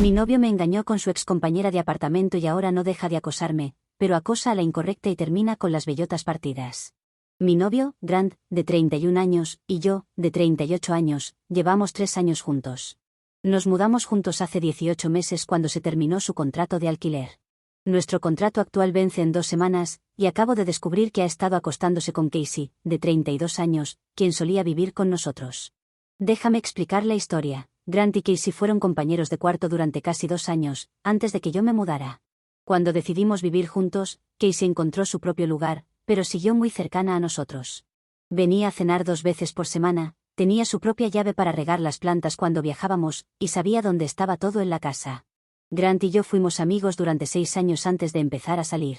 Mi novio me engañó con su excompañera de apartamento y ahora no deja de acosarme, pero acosa a la incorrecta y termina con las bellotas partidas. Mi novio, Grant, de 31 años, y yo, de 38 años, llevamos 3 años juntos. Nos mudamos juntos hace 18 meses cuando se terminó su contrato de alquiler. Nuestro contrato actual vence en 2 semanas, y acabo de descubrir que ha estado acostándose con Casey, de 32 años, quien solía vivir con nosotros. Déjame explicar la historia. Grant y Casey fueron compañeros de cuarto durante casi 2 años, antes de que yo me mudara. Cuando decidimos vivir juntos, Casey encontró su propio lugar, pero siguió muy cercana a nosotros. Venía a cenar 2 veces por semana, tenía su propia llave para regar las plantas cuando viajábamos, y sabía dónde estaba todo en la casa. Grant y yo fuimos amigos durante 6 años antes de empezar a salir.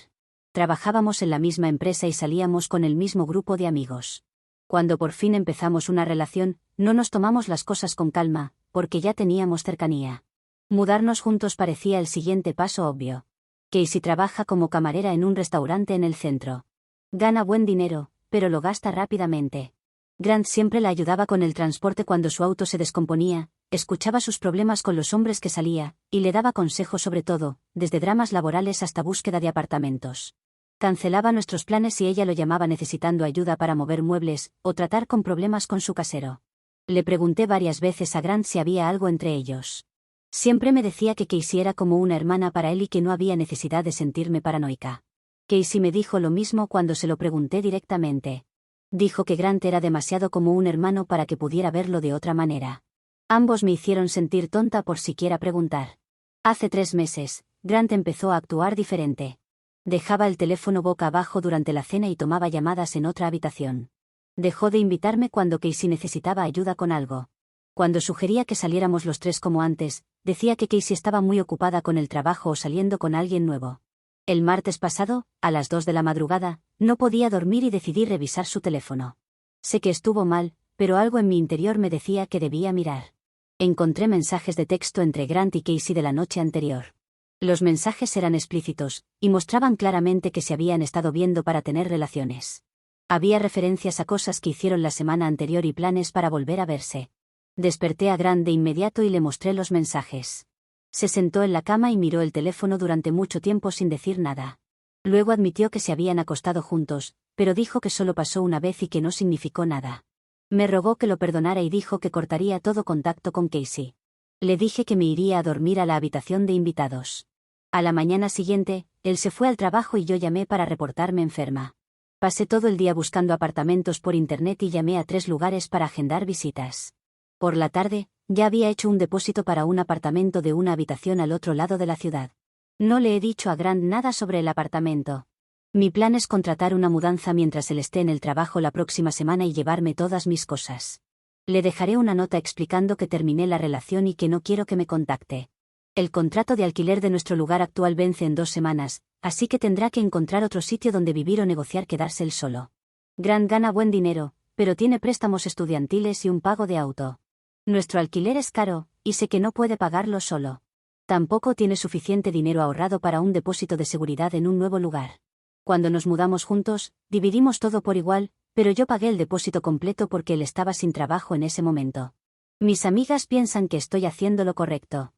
Trabajábamos en la misma empresa y salíamos con el mismo grupo de amigos. Cuando por fin empezamos una relación, no nos tomamos las cosas con calma, porque ya teníamos cercanía. Mudarnos juntos parecía el siguiente paso obvio. Casey trabaja como camarera en un restaurante en el centro. Gana buen dinero, pero lo gasta rápidamente. Grant siempre la ayudaba con el transporte cuando su auto se descomponía, escuchaba sus problemas con los hombres que salía, y le daba consejos sobre todo, desde dramas laborales hasta búsqueda de apartamentos. Cancelaba nuestros planes si ella lo llamaba necesitando ayuda para mover muebles, o tratar con problemas con su casero. Le pregunté varias veces a Grant si había algo entre ellos. Siempre me decía que Casey era como una hermana para él y que no había necesidad de sentirme paranoica. Casey me dijo lo mismo cuando se lo pregunté directamente. Dijo que Grant era demasiado como un hermano para que pudiera verlo de otra manera. Ambos me hicieron sentir tonta por siquiera preguntar. Hace 3 meses, Grant empezó a actuar diferente. Dejaba el teléfono boca abajo durante la cena y tomaba llamadas en otra habitación. Dejó de invitarme cuando Casey necesitaba ayuda con algo. Cuando sugería que saliéramos los 3 como antes, decía que Casey estaba muy ocupada con el trabajo o saliendo con alguien nuevo. El martes pasado, a las 2 de la madrugada, no podía dormir y decidí revisar su teléfono. Sé que estuvo mal, pero algo en mi interior me decía que debía mirar. Encontré mensajes de texto entre Grant y Casey de la noche anterior. Los mensajes eran explícitos, y mostraban claramente que se habían estado viendo para tener relaciones. Había referencias a cosas que hicieron la semana anterior y planes para volver a verse. Desperté a Grant de inmediato y le mostré los mensajes. Se sentó en la cama y miró el teléfono durante mucho tiempo sin decir nada. Luego admitió que se habían acostado juntos, pero dijo que solo pasó una vez y que no significó nada. Me rogó que lo perdonara y dijo que cortaría todo contacto con Casey. Le dije que me iría a dormir a la habitación de invitados. A la mañana siguiente, él se fue al trabajo y yo llamé para reportarme enferma. Pasé todo el día buscando apartamentos por internet y llamé a 3 lugares para agendar visitas. Por la tarde, ya había hecho un depósito para un apartamento de una habitación al otro lado de la ciudad. No le he dicho a Grant nada sobre el apartamento. Mi plan es contratar una mudanza mientras él esté en el trabajo la próxima semana y llevarme todas mis cosas. Le dejaré una nota explicando que terminé la relación y que no quiero que me contacte. El contrato de alquiler de nuestro lugar actual vence en 2 semanas, así que tendrá que encontrar otro sitio donde vivir o negociar quedarse él solo. Grant gana buen dinero, pero tiene préstamos estudiantiles y un pago de auto. Nuestro alquiler es caro, y sé que no puede pagarlo solo. Tampoco tiene suficiente dinero ahorrado para un depósito de seguridad en un nuevo lugar. Cuando nos mudamos juntos, dividimos todo por igual, pero yo pagué el depósito completo porque él estaba sin trabajo en ese momento. Mis amigas piensan que estoy haciendo lo correcto.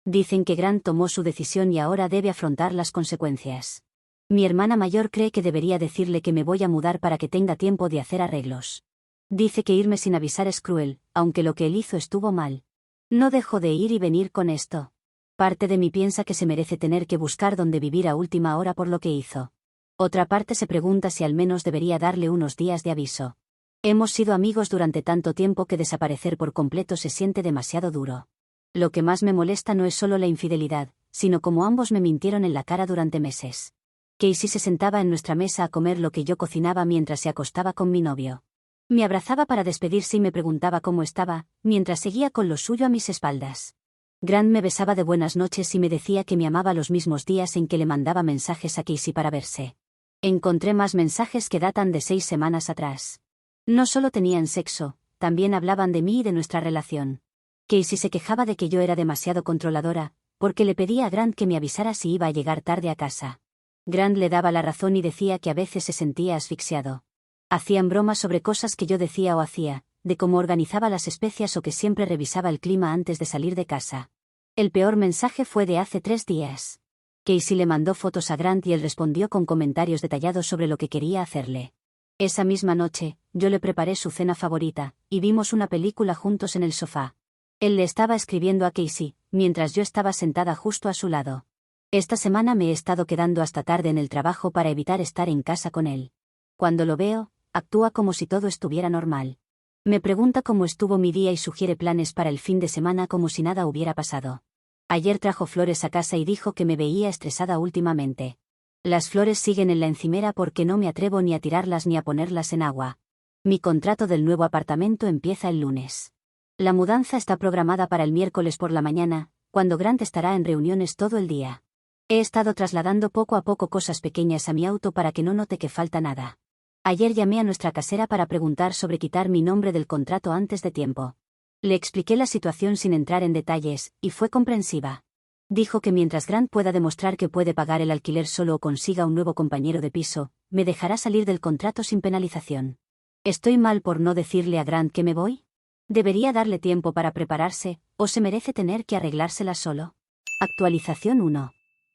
Dicen que Grant tomó su decisión y ahora debe afrontar las consecuencias. Mi hermana mayor cree que debería decirle que me voy a mudar para que tenga tiempo de hacer arreglos. Dice que irme sin avisar es cruel, aunque lo que él hizo estuvo mal. No dejo de ir y venir con esto. Parte de mí piensa que se merece tener que buscar dónde vivir a última hora por lo que hizo. Otra parte se pregunta si al menos debería darle unos días de aviso. Hemos sido amigos durante tanto tiempo que desaparecer por completo se siente demasiado duro. Lo que más me molesta no es solo la infidelidad, sino como ambos me mintieron en la cara durante meses. Casey se sentaba en nuestra mesa a comer lo que yo cocinaba mientras se acostaba con mi novio. Me abrazaba para despedirse y me preguntaba cómo estaba, mientras seguía con lo suyo a mis espaldas. Grant me besaba de buenas noches y me decía que me amaba los mismos días en que le mandaba mensajes a Casey para verse. Encontré más mensajes que datan de 6 semanas atrás. No solo tenían sexo, también hablaban de mí y de nuestra relación. Casey se quejaba de que yo era demasiado controladora, porque le pedía a Grant que me avisara si iba a llegar tarde a casa. Grant le daba la razón y decía que a veces se sentía asfixiado. Hacían bromas sobre cosas que yo decía o hacía, de cómo organizaba las especias o que siempre revisaba el clima antes de salir de casa. El peor mensaje fue de hace 3 días. Casey le mandó fotos a Grant y él respondió con comentarios detallados sobre lo que quería hacerle. Esa misma noche, yo le preparé su cena favorita, y vimos una película juntos en el sofá. Él le estaba escribiendo a Casey, mientras yo estaba sentada justo a su lado. Esta semana me he estado quedando hasta tarde en el trabajo para evitar estar en casa con él. Cuando lo veo, actúa como si todo estuviera normal. Me pregunta cómo estuvo mi día y sugiere planes para el fin de semana como si nada hubiera pasado. Ayer trajo flores a casa y dijo que me veía estresada últimamente. Las flores siguen en la encimera porque no me atrevo ni a tirarlas ni a ponerlas en agua. Mi contrato del nuevo apartamento empieza el lunes. La mudanza está programada para el miércoles por la mañana, cuando Grant estará en reuniones todo el día. He estado trasladando poco a poco cosas pequeñas a mi auto para que no note que falta nada. Ayer llamé a nuestra casera para preguntar sobre quitar mi nombre del contrato antes de tiempo. Le expliqué la situación sin entrar en detalles, y fue comprensiva. Dijo que mientras Grant pueda demostrar que puede pagar el alquiler solo o consiga un nuevo compañero de piso, me dejará salir del contrato sin penalización. ¿Estoy mal por no decirle a Grant que me voy? ¿Debería darle tiempo para prepararse, o se merece tener que arreglársela solo? Actualización 1.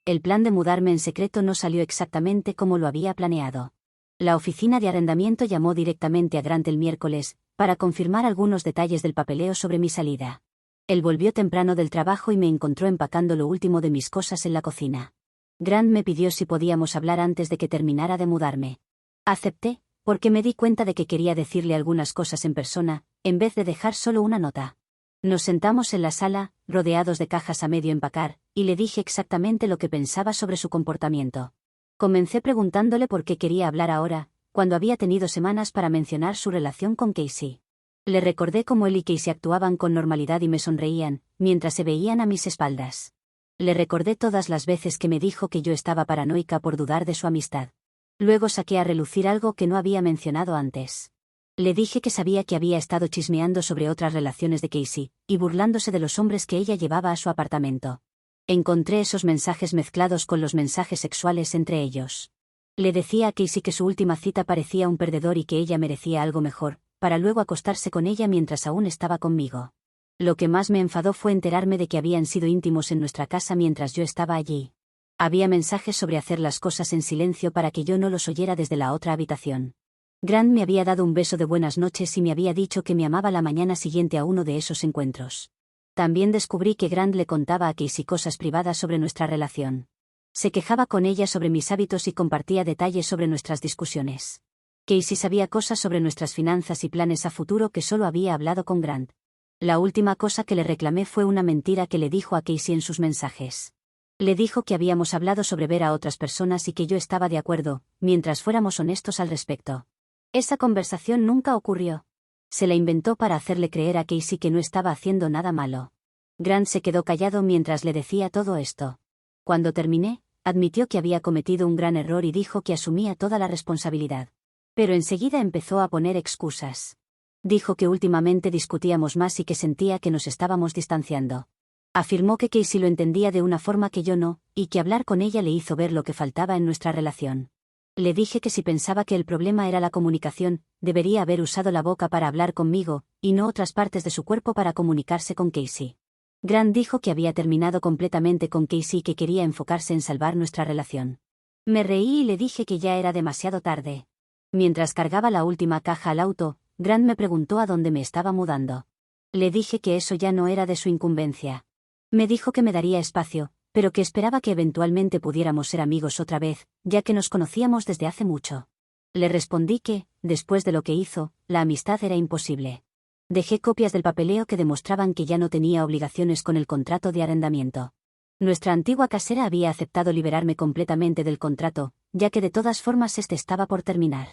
El plan de mudarme en secreto no salió exactamente como lo había planeado. La oficina de arrendamiento llamó directamente a Grant el miércoles, para confirmar algunos detalles del papeleo sobre mi salida. Él volvió temprano del trabajo y me encontró empacando lo último de mis cosas en la cocina. Grant me pidió si podíamos hablar antes de que terminara de mudarme. Acepté, porque me di cuenta de que quería decirle algunas cosas en persona, en vez de dejar solo una nota. Nos sentamos en la sala, rodeados de cajas a medio empacar, y le dije exactamente lo que pensaba sobre su comportamiento. Comencé preguntándole por qué quería hablar ahora, cuando había tenido semanas para mencionar su relación con Casey. Le recordé cómo él y Casey actuaban con normalidad y me sonreían, mientras se veían a mis espaldas. Le recordé todas las veces que me dijo que yo estaba paranoica por dudar de su amistad. Luego saqué a relucir algo que no había mencionado antes. Le dije que sabía que había estado chismeando sobre otras relaciones de Casey, y burlándose de los hombres que ella llevaba a su apartamento. Encontré esos mensajes mezclados con los mensajes sexuales entre ellos. Le decía a Casey que su última cita parecía un perdedor y que ella merecía algo mejor, para luego acostarse con ella mientras aún estaba conmigo. Lo que más me enfadó fue enterarme de que habían sido íntimos en nuestra casa mientras yo estaba allí. Había mensajes sobre hacer las cosas en silencio para que yo no los oyera desde la otra habitación. Grant me había dado un beso de buenas noches y me había dicho que me amaba la mañana siguiente a uno de esos encuentros. También descubrí que Grant le contaba a Casey cosas privadas sobre nuestra relación. Se quejaba con ella sobre mis hábitos y compartía detalles sobre nuestras discusiones. Casey sabía cosas sobre nuestras finanzas y planes a futuro que solo había hablado con Grant. La última cosa que le reclamé fue una mentira que le dijo a Casey en sus mensajes. Le dijo que habíamos hablado sobre ver a otras personas y que yo estaba de acuerdo, mientras fuéramos honestos al respecto. Esa conversación nunca ocurrió. Se la inventó para hacerle creer a Casey que no estaba haciendo nada malo. Grant se quedó callado mientras le decía todo esto. Cuando terminé, admitió que había cometido un gran error y dijo que asumía toda la responsabilidad. Pero enseguida empezó a poner excusas. Dijo que últimamente discutíamos más y que sentía que nos estábamos distanciando. Afirmó que Casey lo entendía de una forma que yo no, y que hablar con ella le hizo ver lo que faltaba en nuestra relación. Le dije que si pensaba que el problema era la comunicación, debería haber usado la boca para hablar conmigo, y no otras partes de su cuerpo para comunicarse con Casey. Grant dijo que había terminado completamente con Casey y que quería enfocarse en salvar nuestra relación. Me reí y le dije que ya era demasiado tarde. Mientras cargaba la última caja al auto, Grant me preguntó a dónde me estaba mudando. Le dije que eso ya no era de su incumbencia. Me dijo que me daría espacio, pero que esperaba que eventualmente pudiéramos ser amigos otra vez, ya que nos conocíamos desde hace mucho. Le respondí que, después de lo que hizo, la amistad era imposible. Dejé copias del papeleo que demostraban que ya no tenía obligaciones con el contrato de arrendamiento. Nuestra antigua casera había aceptado liberarme completamente del contrato, ya que de todas formas este estaba por terminar.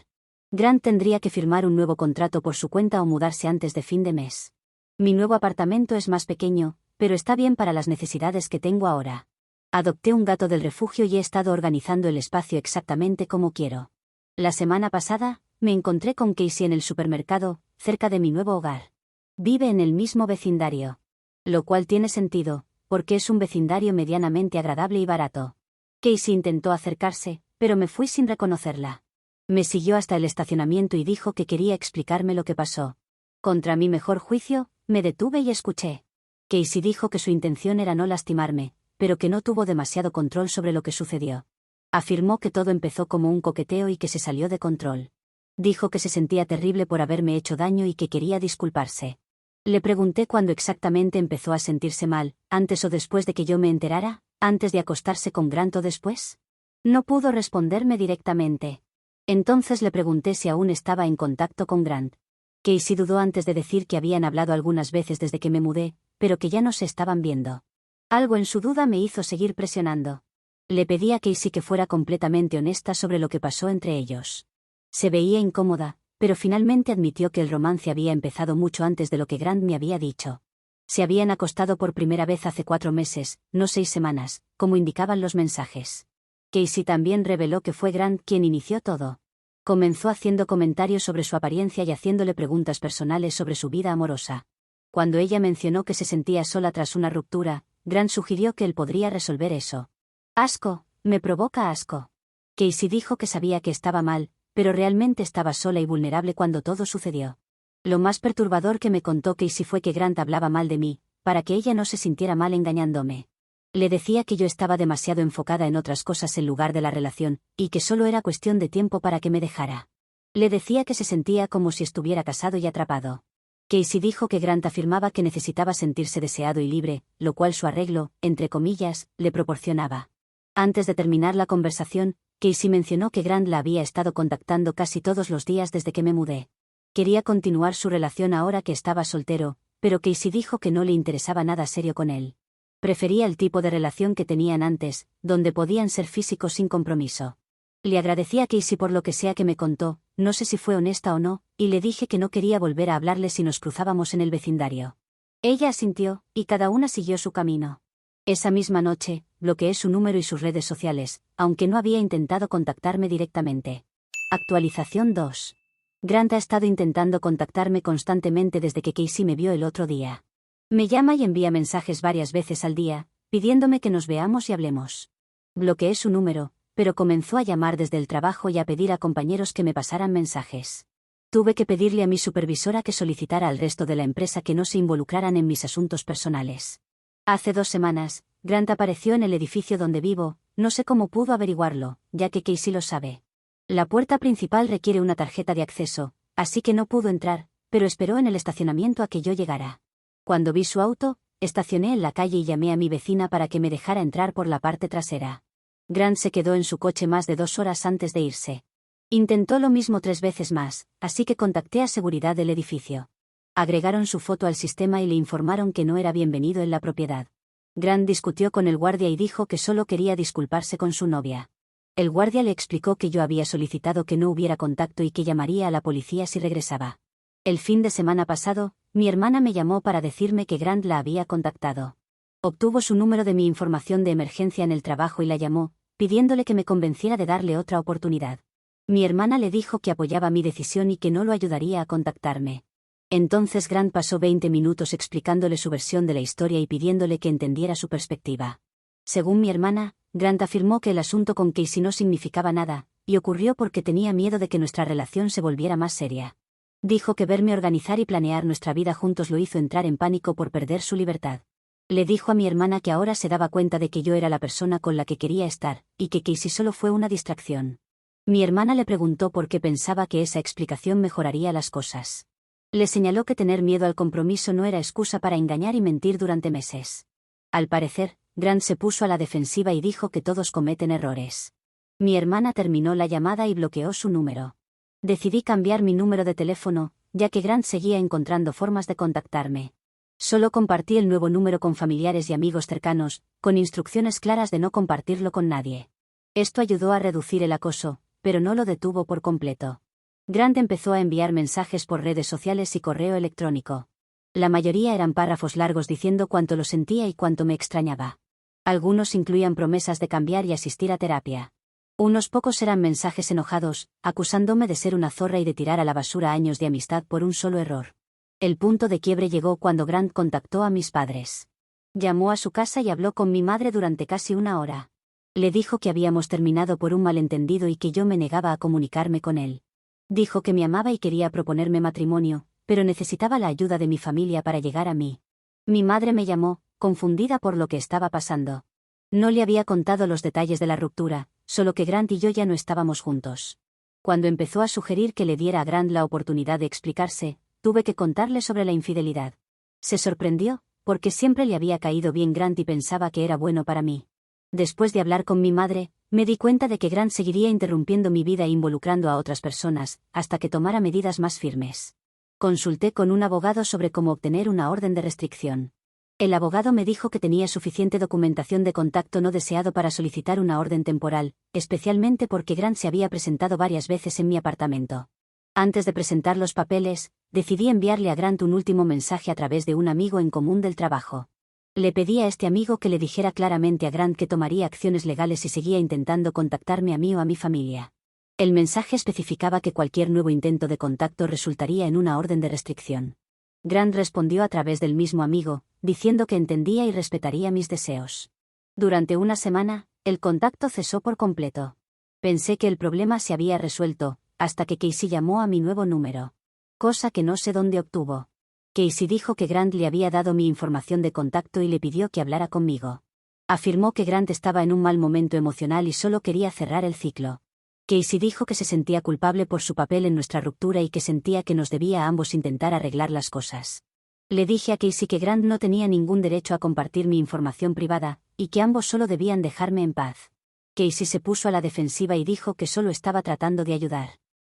Grant tendría que firmar un nuevo contrato por su cuenta o mudarse antes de fin de mes. Mi nuevo apartamento es más pequeño, pero está bien para las necesidades que tengo ahora. Adopté un gato del refugio y he estado organizando el espacio exactamente como quiero. La semana pasada, me encontré con Casey en el supermercado, cerca de mi nuevo hogar. Vive en el mismo vecindario. Lo cual tiene sentido, porque es un vecindario medianamente agradable y barato. Casey intentó acercarse, pero me fui sin reconocerla. Me siguió hasta el estacionamiento y dijo que quería explicarme lo que pasó. Contra mi mejor juicio, me detuve y escuché. Casey dijo que su intención era no lastimarme, pero que no tuvo demasiado control sobre lo que sucedió. Afirmó que todo empezó como un coqueteo y que se salió de control. Dijo que se sentía terrible por haberme hecho daño y que quería disculparse. Le pregunté cuándo exactamente empezó a sentirse mal, antes o después de que yo me enterara, antes de acostarse con Grant o después. No pudo responderme directamente. Entonces le pregunté si aún estaba en contacto con Grant. Casey dudó antes de decir que habían hablado algunas veces desde que me mudé, pero que ya no se estaban viendo. Algo en su duda me hizo seguir presionando. Le pedí a Casey que fuera completamente honesta sobre lo que pasó entre ellos. Se veía incómoda, pero finalmente admitió que el romance había empezado mucho antes de lo que Grant me había dicho. Se habían acostado por primera vez hace 4 meses, no 6 semanas, como indicaban los mensajes. Casey también reveló que fue Grant quien inició todo. Comenzó haciendo comentarios sobre su apariencia y haciéndole preguntas personales sobre su vida amorosa. Cuando ella mencionó que se sentía sola tras una ruptura, Grant sugirió que él podría resolver eso. Asco, me provoca asco. Casey dijo que sabía que estaba mal, pero realmente estaba sola y vulnerable cuando todo sucedió. Lo más perturbador que me contó Casey fue que Grant hablaba mal de mí, para que ella no se sintiera mal engañándome. Le decía que yo estaba demasiado enfocada en otras cosas en lugar de la relación, y que solo era cuestión de tiempo para que me dejara. Le decía que se sentía como si estuviera casado y atrapado. Casey dijo que Grant afirmaba que necesitaba sentirse deseado y libre, lo cual su arreglo, entre comillas, le proporcionaba. Antes de terminar la conversación, Casey mencionó que Grant la había estado contactando casi todos los días desde que me mudé. Quería continuar su relación ahora que estaba soltero, pero Casey dijo que no le interesaba nada serio con él. Prefería el tipo de relación que tenían antes, donde podían ser físicos sin compromiso. Le agradecí a Casey por lo que sea que me contó, no sé si fue honesta o no, y le dije que no quería volver a hablarle si nos cruzábamos en el vecindario. Ella asintió, y cada una siguió su camino. Esa misma noche, bloqueé su número y sus redes sociales, aunque no había intentado contactarme directamente. Actualización 2. Grant ha estado intentando contactarme constantemente desde que Casey me vio el otro día. Me llama y envía mensajes varias veces al día, pidiéndome que nos veamos y hablemos. Bloqueé su número, pero comenzó a llamar desde el trabajo y a pedir a compañeros que me pasaran mensajes. Tuve que pedirle a mi supervisora que solicitara al resto de la empresa que no se involucraran en mis asuntos personales. Hace 2 semanas, Grant apareció en el edificio donde vivo, no sé cómo pudo averiguarlo, ya que Casey lo sabe. La puerta principal requiere una tarjeta de acceso, así que no pudo entrar, pero esperó en el estacionamiento a que yo llegara. Cuando vi su auto, estacioné en la calle y llamé a mi vecina para que me dejara entrar por la parte trasera. Grant se quedó en su coche más de 2 horas antes de irse. Intentó lo mismo 3 veces más, así que contacté a seguridad del edificio. Agregaron su foto al sistema y le informaron que no era bienvenido en la propiedad. Grant discutió con el guardia y dijo que solo quería disculparse con su novia. El guardia le explicó que yo había solicitado que no hubiera contacto y que llamaría a la policía si regresaba. El fin de semana pasado, mi hermana me llamó para decirme que Grant la había contactado. Obtuvo su número de mi información de emergencia en el trabajo y la llamó, pidiéndole que me convenciera de darle otra oportunidad. Mi hermana le dijo que apoyaba mi decisión y que no lo ayudaría a contactarme. Entonces Grant pasó 20 minutos explicándole su versión de la historia y pidiéndole que entendiera su perspectiva. Según mi hermana, Grant afirmó que el asunto con Casey no significaba nada, y ocurrió porque tenía miedo de que nuestra relación se volviera más seria. Dijo que verme organizar y planear nuestra vida juntos lo hizo entrar en pánico por perder su libertad. Le dijo a mi hermana que ahora se daba cuenta de que yo era la persona con la que quería estar, y que Casey solo fue una distracción. Mi hermana le preguntó por qué pensaba que esa explicación mejoraría las cosas. Le señaló que tener miedo al compromiso no era excusa para engañar y mentir durante meses. Al parecer, Grant se puso a la defensiva y dijo que todos cometen errores. Mi hermana terminó la llamada y bloqueó su número. Decidí cambiar mi número de teléfono, ya que Grant seguía encontrando formas de contactarme. Solo compartí el nuevo número con familiares y amigos cercanos, con instrucciones claras de no compartirlo con nadie. Esto ayudó a reducir el acoso, pero no lo detuvo por completo. Grant empezó a enviar mensajes por redes sociales y correo electrónico. La mayoría eran párrafos largos diciendo cuánto lo sentía y cuánto me extrañaba. Algunos incluían promesas de cambiar y asistir a terapia. Unos pocos eran mensajes enojados, acusándome de ser una zorra y de tirar a la basura años de amistad por un solo error. El punto de quiebre llegó cuando Grant contactó a mis padres. Llamó a su casa y habló con mi madre durante casi 1 hora. Le dijo que habíamos terminado por un malentendido y que yo me negaba a comunicarme con él. Dijo que me amaba y quería proponerme matrimonio, pero necesitaba la ayuda de mi familia para llegar a mí. Mi madre me llamó, confundida por lo que estaba pasando. No le había contado los detalles de la ruptura, solo que Grant y yo ya no estábamos juntos. Cuando empezó a sugerir que le diera a Grant la oportunidad de explicarse, tuve que contarle sobre la infidelidad. Se sorprendió, porque siempre le había caído bien Grant y pensaba que era bueno para mí. Después de hablar con mi madre, me di cuenta de que Grant seguiría interrumpiendo mi vida e involucrando a otras personas, hasta que tomara medidas más firmes. Consulté con un abogado sobre cómo obtener una orden de restricción. El abogado me dijo que tenía suficiente documentación de contacto no deseado para solicitar una orden temporal, especialmente porque Grant se había presentado varias veces en mi apartamento. Antes de presentar los papeles, decidí enviarle a Grant un último mensaje a través de un amigo en común del trabajo. Le pedí a este amigo que le dijera claramente a Grant que tomaría acciones legales si seguía intentando contactarme a mí o a mi familia. El mensaje especificaba que cualquier nuevo intento de contacto resultaría en una orden de restricción. Grant respondió a través del mismo amigo, diciendo que entendía y respetaría mis deseos. Durante una semana, el contacto cesó por completo. Pensé que el problema se había resuelto, hasta que Casey llamó a mi nuevo número. Cosa que no sé dónde obtuvo. Casey dijo que Grant le había dado mi información de contacto y le pidió que hablara conmigo. Afirmó que Grant estaba en un mal momento emocional y solo quería cerrar el ciclo. Casey dijo que se sentía culpable por su papel en nuestra ruptura y que sentía que nos debía a ambos intentar arreglar las cosas. Le dije a Casey que Grant no tenía ningún derecho a compartir mi información privada, y que ambos solo debían dejarme en paz. Casey se puso a la defensiva y dijo que solo estaba tratando de ayudar.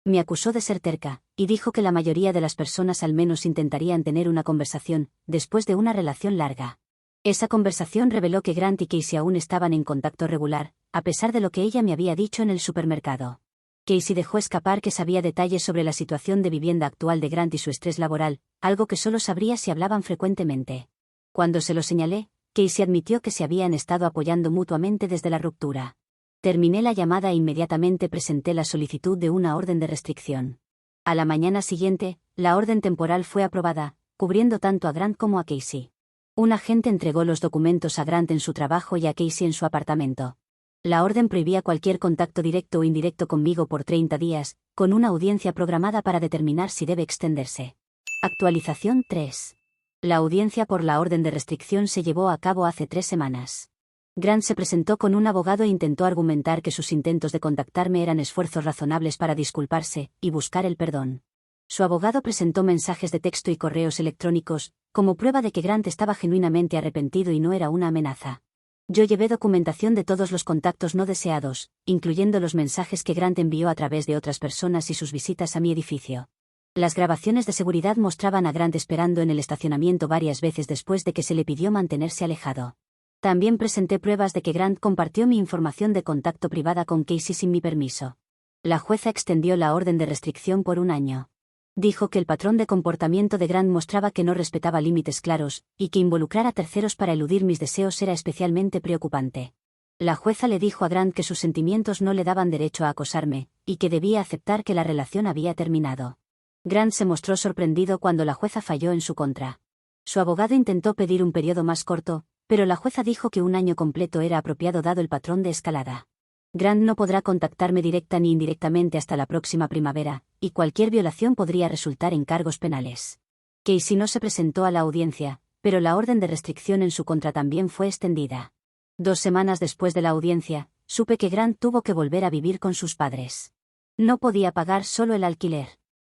Me acusó de ser terca, y dijo que la mayoría de las personas al menos intentarían tener una conversación, después de una relación larga. Esa conversación reveló que Grant y Casey aún estaban en contacto regular, a pesar de lo que ella me había dicho en el supermercado. Casey dejó escapar que sabía detalles sobre la situación de vivienda actual de Grant y su estrés laboral, algo que solo sabría si hablaban frecuentemente. Cuando se lo señalé, Casey admitió que se habían estado apoyando mutuamente desde la ruptura. Terminé la llamada e inmediatamente presenté la solicitud de una orden de restricción. A la mañana siguiente, la orden temporal fue aprobada, cubriendo tanto a Grant como a Casey. Un agente entregó los documentos a Grant en su trabajo y a Casey en su apartamento. La orden prohibía cualquier contacto directo o indirecto conmigo por 30 días, con una audiencia programada para determinar si debe extenderse. Actualización 3. La audiencia por la orden de restricción se llevó a cabo hace 3 semanas. Grant se presentó con un abogado e intentó argumentar que sus intentos de contactarme eran esfuerzos razonables para disculparse y buscar el perdón. Su abogado presentó mensajes de texto y correos electrónicos, como prueba de que Grant estaba genuinamente arrepentido y no era una amenaza. Yo llevé documentación de todos los contactos no deseados, incluyendo los mensajes que Grant envió a través de otras personas y sus visitas a mi edificio. Las grabaciones de seguridad mostraban a Grant esperando en el estacionamiento varias veces después de que se le pidió mantenerse alejado. También presenté pruebas de que Grant compartió mi información de contacto privada con Casey sin mi permiso. La jueza extendió la orden de restricción por 1 año. Dijo que el patrón de comportamiento de Grant mostraba que no respetaba límites claros, y que involucrar a terceros para eludir mis deseos era especialmente preocupante. La jueza le dijo a Grant que sus sentimientos no le daban derecho a acosarme, y que debía aceptar que la relación había terminado. Grant se mostró sorprendido cuando la jueza falló en su contra. Su abogado intentó pedir un periodo más corto, pero la jueza dijo que 1 año completo era apropiado dado el patrón de escalada. Grant no podrá contactarme directa ni indirectamente hasta la próxima primavera, y cualquier violación podría resultar en cargos penales. Casey no se presentó a la audiencia, pero la orden de restricción en su contra también fue extendida. 2 semanas después de la audiencia, supe que Grant tuvo que volver a vivir con sus padres. No podía pagar solo el alquiler.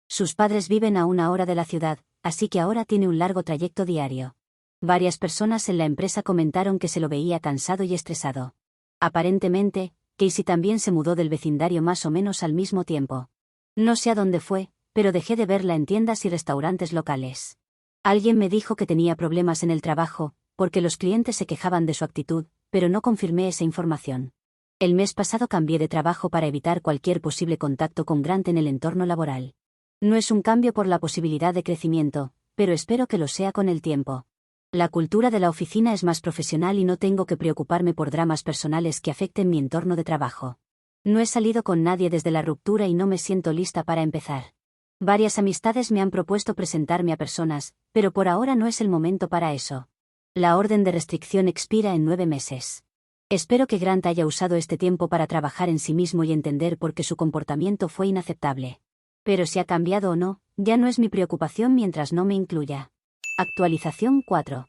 Sus padres viven a 1 hora de la ciudad, así que ahora tiene un largo trayecto diario. Varias personas en la empresa comentaron que se lo veía cansado y estresado. Aparentemente, Casey también se mudó del vecindario más o menos al mismo tiempo. No sé a dónde fue, pero dejé de verla en tiendas y restaurantes locales. Alguien me dijo que tenía problemas en el trabajo, porque los clientes se quejaban de su actitud, pero no confirmé esa información. El mes pasado cambié de trabajo para evitar cualquier posible contacto con Grant en el entorno laboral. No es un cambio por la posibilidad de crecimiento, pero espero que lo sea con el tiempo. La cultura de la oficina es más profesional y no tengo que preocuparme por dramas personales que afecten mi entorno de trabajo. No he salido con nadie desde la ruptura y no me siento lista para empezar. Varias amistades me han propuesto presentarme a personas, pero por ahora no es el momento para eso. La orden de restricción expira en 9 meses. Espero que Grant haya usado este tiempo para trabajar en sí mismo y entender por qué su comportamiento fue inaceptable. Pero si ha cambiado o no, ya no es mi preocupación mientras no me incluya. Actualización 4.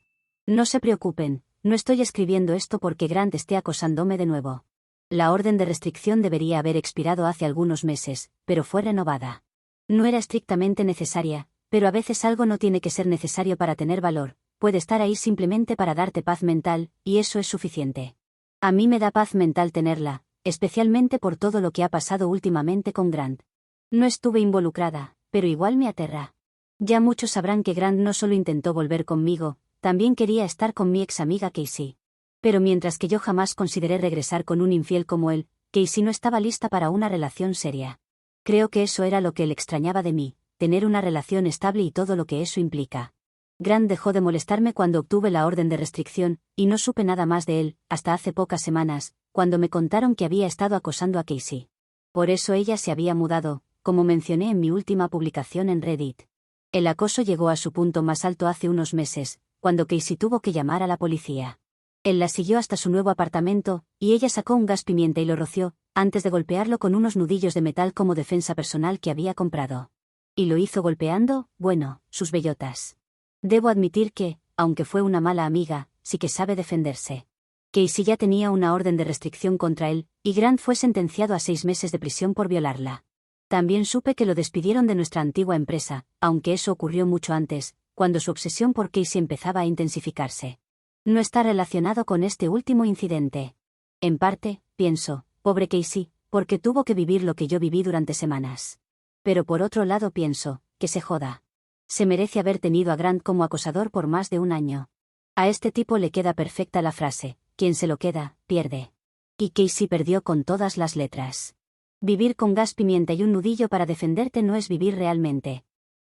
No se preocupen, no estoy escribiendo esto porque Grant esté acosándome de nuevo. La orden de restricción debería haber expirado hace algunos meses, pero fue renovada. No era estrictamente necesaria, pero a veces algo no tiene que ser necesario para tener valor, puede estar ahí simplemente para darte paz mental, y eso es suficiente. A mí me da paz mental tenerla, especialmente por todo lo que ha pasado últimamente con Grant. No estuve involucrada, pero igual me aterra. Ya muchos sabrán que Grant no solo intentó volver conmigo, también quería estar con mi ex amiga Casey. Pero mientras que yo jamás consideré regresar con un infiel como él, Casey no estaba lista para una relación seria. Creo que eso era lo que él extrañaba de mí, tener una relación estable y todo lo que eso implica. Grant dejó de molestarme cuando obtuve la orden de restricción, y no supe nada más de él, hasta hace pocas semanas, cuando me contaron que había estado acosando a Casey. Por eso ella se había mudado, como mencioné en mi última publicación en Reddit. El acoso llegó a su punto más alto hace unos meses, cuando Casey tuvo que llamar a la policía. Él la siguió hasta su nuevo apartamento, y ella sacó un gas pimienta y lo roció, antes de golpearlo con unos nudillos de metal como defensa personal que había comprado. Y lo hizo golpeando, bueno, sus bellotas. Debo admitir que, aunque fue una mala amiga, sí que sabe defenderse. Casey ya tenía una orden de restricción contra él, y Grant fue sentenciado a 6 meses de prisión por violarla. También supe que lo despidieron de nuestra antigua empresa, aunque eso ocurrió mucho antes, cuando su obsesión por Casey empezaba a intensificarse. No está relacionado con este último incidente. En parte, pienso, pobre Casey, porque tuvo que vivir lo que yo viví durante semanas. Pero por otro lado pienso, que se joda. Se merece haber tenido a Grant como acosador por más de un año. A este tipo le queda perfecta la frase, quien se lo queda, pierde. Y Casey perdió con todas las letras. Vivir con gas pimienta y un nudillo para defenderte no es vivir realmente.